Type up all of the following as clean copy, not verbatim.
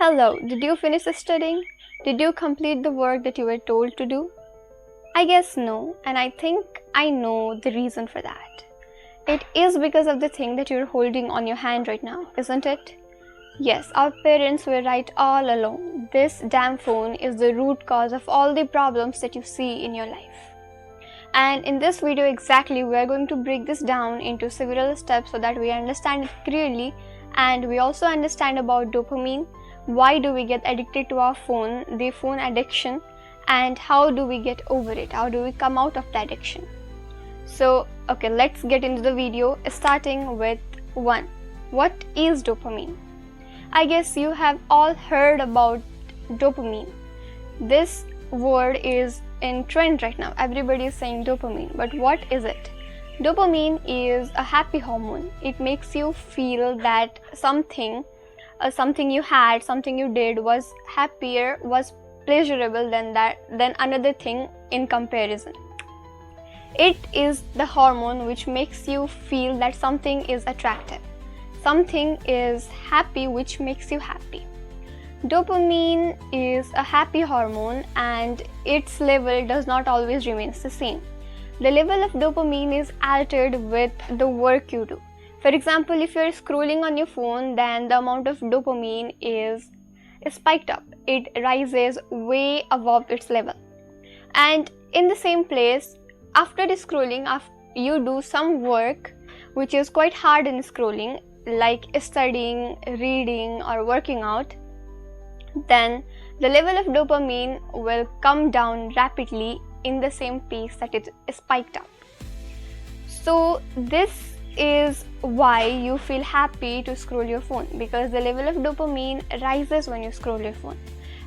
Hello, did you finish studying? Did you complete the work that you were told to do? I guess no, and I think I know the reason for that. It is because of the thing that you're holding on your hand right now, isn't it? Yes, our parents were right all along. This damn phone is the root cause of all the problems that you see in your life. And in this video exactly, we are going to break this down into several steps so that we understand it clearly, and we also understand about dopamine, why do we get addicted to our phone, the phone addiction, and how do we get over it, how do we come out of the addiction. So, okay, let's get into the video, starting with 1. What is dopamine? I guess you have all heard about dopamine. This word is in trend right now. Everybody is saying dopamine, but what is it? Dopamine is a happy hormone. It makes you feel that something you had, something you did was happier, was pleasurable than another thing in comparison. It is the hormone which makes you feel that something is attractive, something is happy, which makes you happy. Dopamine is a happy hormone and its level does not always remain the same. The level of dopamine is altered with the work you do. For example, if you're scrolling on your phone, then the amount of dopamine is spiked up. It rises way above its level. And in the same place, after scrolling, you do some work which is quite hard in scrolling, like studying, reading, or working out, then the level of dopamine will come down rapidly in the same pace that it spiked up. So this is why you feel happy to scroll your phone, because the level of dopamine rises when you scroll your phone.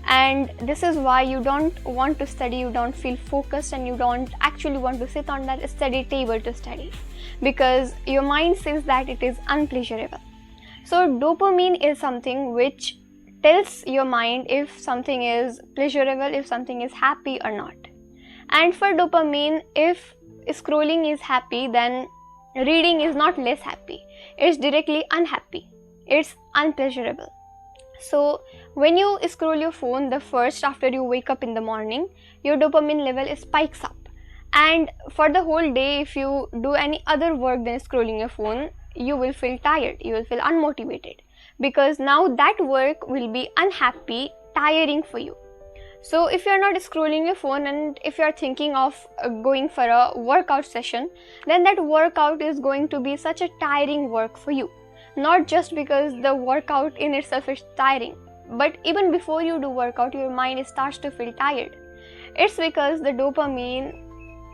And this is why you don't want to study, you don't feel focused, and you don't actually want to sit on that study table to study, because your mind says that it is unpleasurable. So dopamine is something which tells your mind if something is pleasurable, if something is happy or not. And for dopamine, if scrolling is happy, then reading is not less happy. It's directly unhappy. It's unpleasurable. So when you scroll your phone, the first after you wake up in the morning, your dopamine level spikes up. And for the whole day, if you do any other work than scrolling your phone, you will feel tired, you will feel unmotivated, because now that work will be unhappy, tiring for you. So if you're not scrolling your phone and if you're thinking of going for a workout session, then that workout is going to be such a tiring work for you. Not just because the workout in itself is tiring, but even before you do workout, your mind starts to feel tired. It's because the dopamine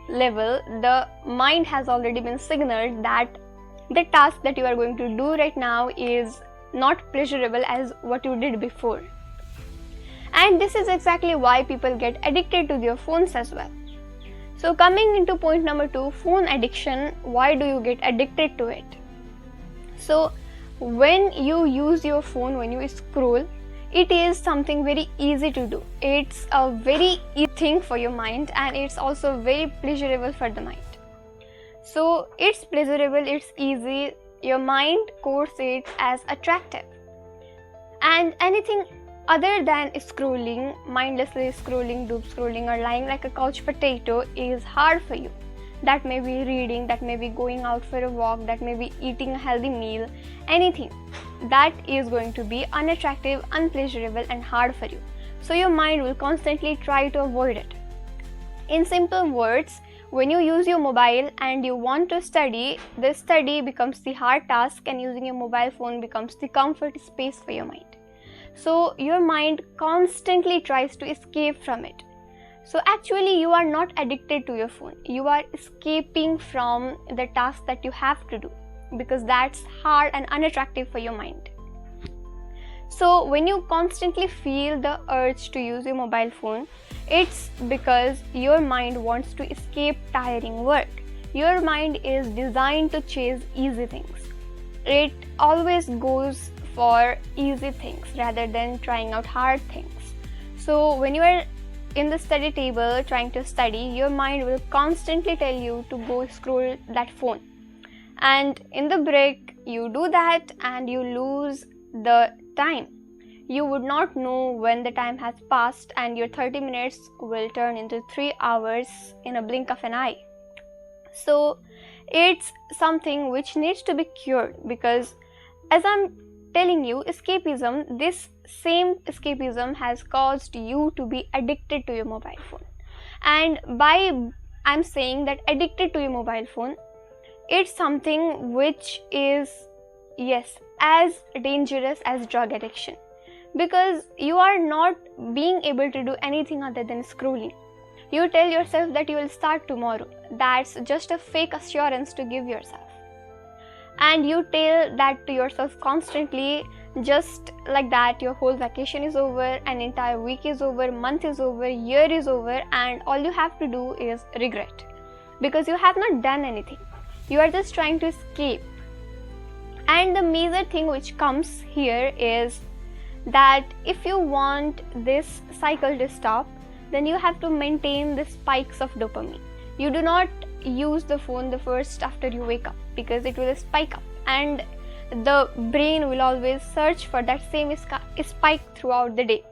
level, the mind has already been signaled that the task that you are going to do right now is not pleasurable as what you did before. And this is exactly why people get addicted to their phones as well. So coming into point number 2, phone addiction, why do you get addicted to it? So when you use your phone, when you scroll, it is something very easy to do. It's a very easy thing for your mind, and it's also very pleasurable for the mind. So it's pleasurable, it's easy, your mind codes it as attractive. And anything other than scrolling, mindlessly scrolling, doom scrolling, or lying like a couch potato is hard for you. That may be reading, that may be going out for a walk, that may be eating a healthy meal, anything. That is going to be unattractive, unpleasurable, and hard for you. So your mind will constantly try to avoid it. In simple words, when you use your mobile and you want to study, the study becomes the hard task, and using your mobile phone becomes the comfort space for your mind. So your mind constantly tries to escape from it. So actually you are not addicted to your phone. You are escaping from the task that you have to do, because that's hard and unattractive for your mind. So when you constantly feel the urge to use your mobile phone, it's because your mind wants to escape tiring work. Your mind is designed to chase easy things. It always goes for easy things rather than trying out hard things. So when you are in the study table trying to study, your mind will constantly tell you to go scroll that phone. And in the break, you do that and you lose the time. you would not know when the time has passed, and your 30 minutes will turn into 3 hours in a blink of an eye. So it's something which needs to be cured, because as I'm telling you, escapism, this same escapism has caused you to be addicted to your mobile phone. And by I'm saying that addicted to your mobile phone, it's something which is, yes, as dangerous as drug addiction, because you are not being able to do anything other than scrolling. You tell yourself that you will start tomorrow. That's just a fake assurance to give yourself. And you tell that to yourself constantly, just like that your whole vacation is over, an entire week is over, month is over, year is over, and all you have to do is regret, because you have not done anything. You are just trying to escape. And the major thing which comes here is that if you want this cycle to stop, then you have to maintain the spikes of dopamine. You do not use the phone the first after you wake up, because it will spike up, and the brain will always search for that same spike throughout the day.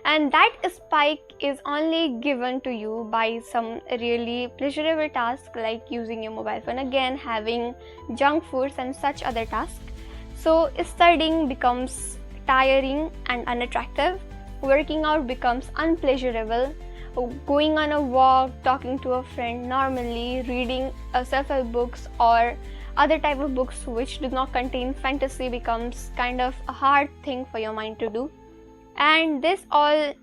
And that spike is only given to you by some really pleasurable task, like using your mobile phone again, having junk foods and such other tasks. So studying becomes tiring and unattractive, working out becomes unpleasurable, going on a walk, talking to a friend normally, reading self-help books or other type of books which do not contain fantasy becomes kind of a hard thing for your mind to do. And this all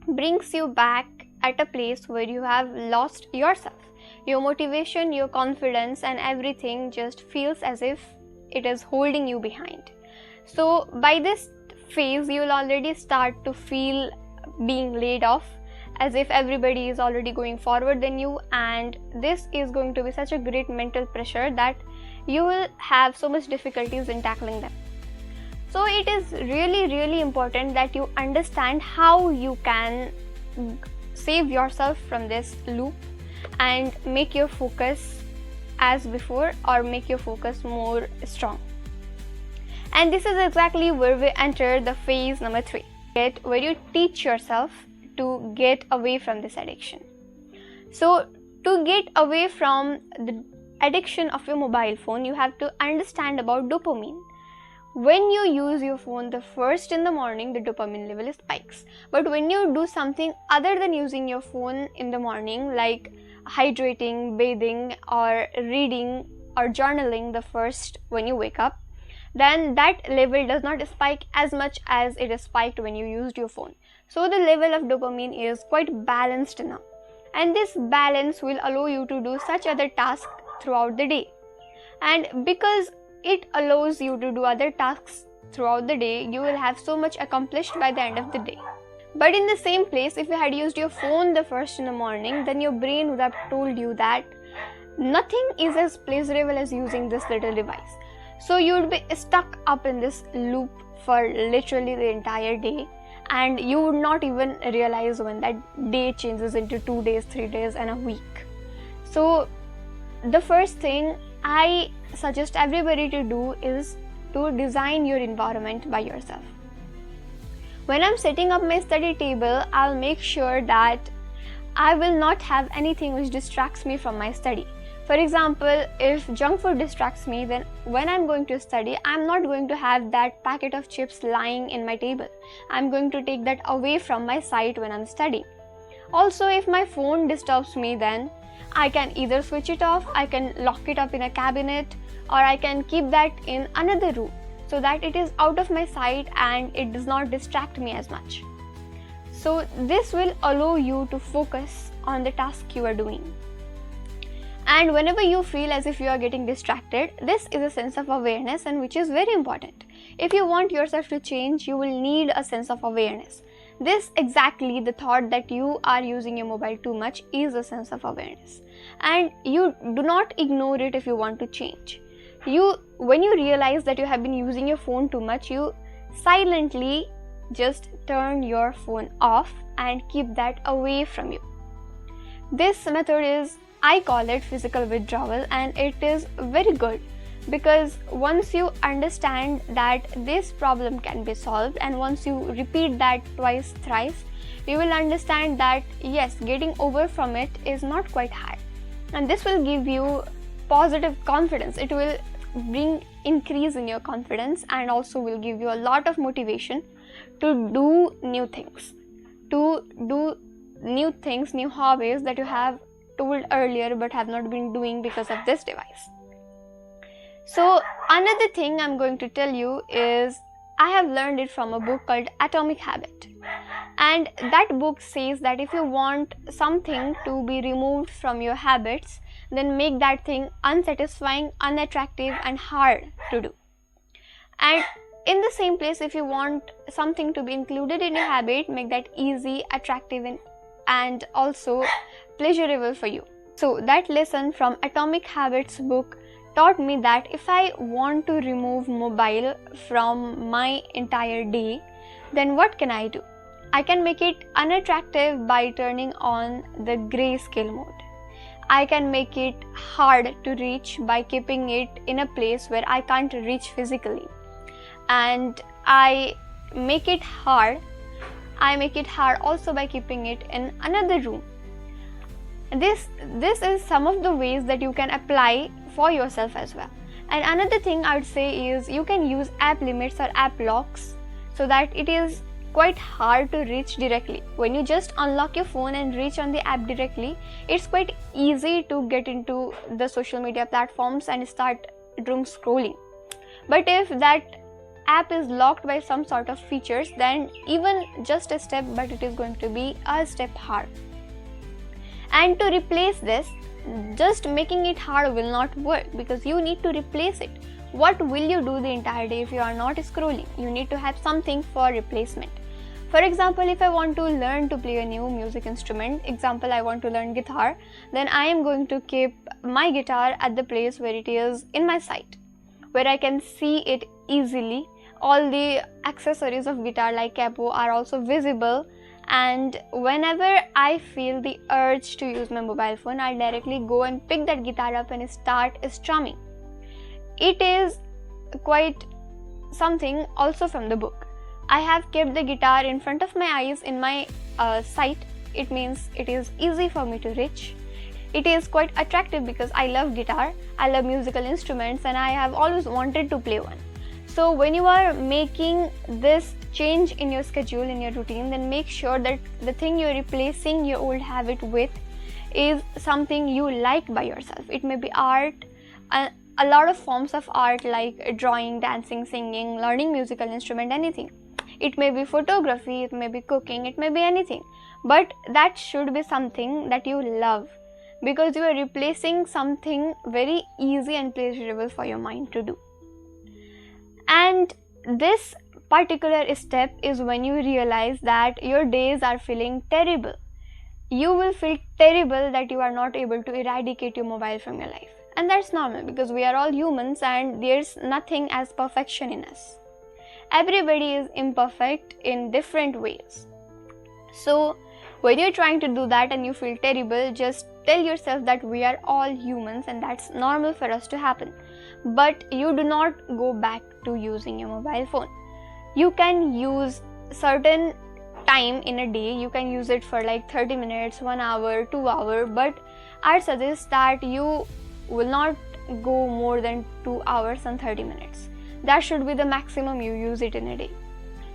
brings you back at a place where you have lost yourself. Your motivation, your confidence, and everything just feels as if it is holding you behind. So by this phase, you will already start to feel being laid off, as if everybody is already going forward than you, and this is going to be such a great mental pressure that you will have so much difficulties in tackling them. So it is really important that you understand how you can save yourself from this loop and make your focus as before, or make your focus more strong. And this is exactly where we enter the phase number 3, where you teach yourself to get away from this addiction. So to get away from the addiction of your mobile phone, you have to understand about dopamine. When you use your phone the first in the morning, the dopamine level spikes. But when you do something other than using your phone in the morning, like hydrating, bathing, or reading or journaling the first when you wake up, then that level does not spike as much as it is spiked when you used your phone. So the level of dopamine is quite balanced now, and this balance will allow you to do such other tasks throughout the day. And because it allows you to do other tasks throughout the day, you will have so much accomplished by the end of the day. But in the same place, if you had used your phone the first in the morning, then your brain would have told you that nothing is as pleasurable as using this little device. So you would be stuck up in this loop for literally the entire day, and you would not even realize when that day changes into 2 days, 3 days, and a week. So the first thing I suggest everybody to do is to design your environment by yourself. When I'm setting up my study table, I'll make sure that I will not have anything which distracts me from my study. For example, if junk food distracts me, then when I'm going to study, I'm not going to have that packet of chips lying in my table. I'm going to take that away from my sight when I'm studying. Also, if my phone disturbs me, then I can either switch it off, I can lock it up in a cabinet, or I can keep that in another room so that it is out of my sight and it does not distract me as much. So this will allow you to focus on the task you are doing. And whenever you feel as if you are getting distracted, this is a sense of awareness, and which is very important. If you want yourself to change, you will need a sense of awareness. This exactly, the thought that you are using your mobile too much, is a sense of awareness. And you do not ignore it if you want to change. When you realize that you have been using your phone too much, you silently just turn your phone off and keep that away from you. This method is, I call it physical withdrawal, and it is very good because once you understand that this problem can be solved, and once you repeat that twice, thrice, you will understand that yes, getting over from it is not quite hard, and this will give you positive confidence. It will bring increase in your confidence and also will give you a lot of motivation to do new things, new hobbies that you have told earlier but have not been doing because of this device. So another thing I'm going to tell you is, I have learned it from a book called Atomic Habit, and that book says that if you want something to be removed from your habits, then make that thing unsatisfying, unattractive and hard to do. And in the same place, if you want something to be included in your habit, make that easy, attractive and also pleasurable for you. So that lesson from Atomic Habits book taught me that if I want to remove mobile from my entire day, then what can I do? I can make it unattractive by turning on the grayscale mode. I can make it hard to reach by keeping it in a place where I can't reach physically. And I make it hard also by keeping it in another room. This is some of the ways that you can apply for yourself as well. And another thing I would say is, you can use app limits or app locks so that it is quite hard to reach directly. When you just unlock your phone and reach on the app directly, it's quite easy to get into the social media platforms and start doom scrolling. But if that app is locked by some sort of features, then even just a step, but it is going to be a step hard. And to replace this, just making it hard will not work, because you need to replace it. What will you do the entire day if you are not scrolling? You need to have something for replacement. For example, if I want to learn to play a new music instrument, example, I want to learn guitar, then I am going to keep my guitar at the place where it is in my sight, where I can see it easily. All the accessories of guitar like capo are also visible, and whenever I feel the urge to use my mobile phone, I directly go and pick that guitar up and start strumming. It is quite something also from the book. I have kept the guitar in front of my eyes in my sight. It means it is easy for me to reach. It is quite attractive because I love guitar, I love musical instruments, and I have always wanted to play one. So when you are making this change in your schedule, in your routine, then make sure that the thing you're replacing your old habit with is something you like by yourself. It may be art, a lot of forms of art like drawing, dancing, singing, learning musical instrument, anything. It may be photography, it may be cooking, it may be anything. But that should be something that you love, because you are replacing something very easy and pleasurable for your mind to do. And this particular step is when you realize that your days are feeling terrible. You will feel terrible that you are not able to eradicate your mobile from your life. And that's normal, because we are all humans and there's nothing as perfection in us. Everybody is imperfect in different ways. So when you're trying to do that and you feel terrible, just tell yourself that we are all humans and that's normal for us to happen. But you do not go back to using your mobile phone. You can use certain time in a day. You can use it for like 30 minutes, 1 hour, 2 hours, but I suggest that you will not go more than 2 hours and 30 minutes. That should be the maximum you use it in a day,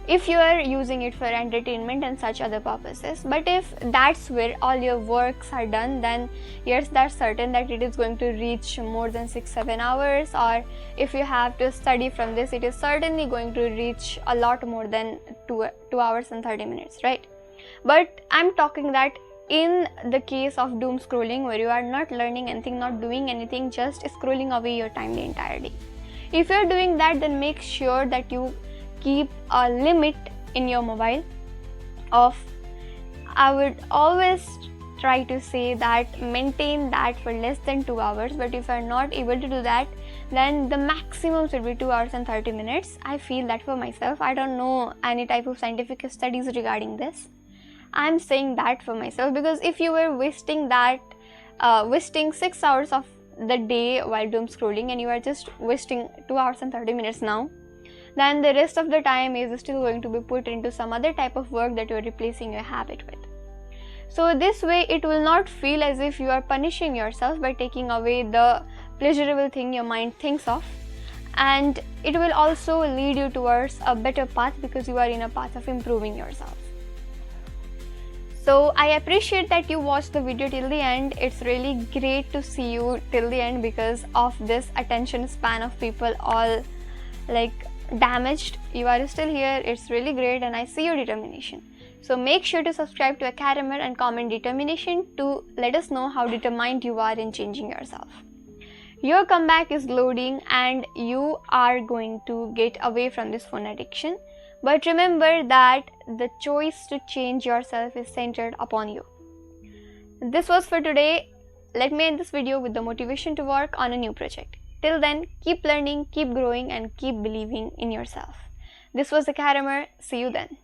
if you are using it for entertainment and such other purposes. But if that's where all your works are done, then yes, that's certain that it is going to reach more than 6-7 hours, or if you have to study from this, it is certainly going to reach a lot more than 2 hours and 30 minutes, right? But I'm talking that in the case of doom scrolling, where you are not learning anything, not doing anything, just scrolling away your time the entire day. If you're doing that, then make sure that you keep a limit in your mobile of, I would always try to say that maintain that for less than 2 hours. But if you're not able to do that, then the maximum should be 2 hours and 30 minutes. I feel that for myself. I don't know any type of scientific studies regarding this. I'm saying that for myself, because if you were wasting 6 hours of the day while doom scrolling and you are just wasting 2 hours and 30 minutes now, then the rest of the time is still going to be put into some other type of work that you are replacing your habit with. So this way it will not feel as if you are punishing yourself by taking away the pleasurable thing your mind thinks of, and it will also lead you towards a better path because you are in a path of improving yourself. So I appreciate that you watched the video till the end. It's really great to see you till the end because of this attention span of people all like damaged. You are still here. It's really great and I see your determination. So make sure to subscribe to Academir and comment determination to let us know how determined you are in changing yourself. Your comeback is loading and you are going to get away from this phone addiction. But remember that the choice to change yourself is centered upon you. This was for today. Let me end this video with the motivation to work on a new project. Till then, keep learning, keep growing and keep believing in yourself. This was Academir. See you then.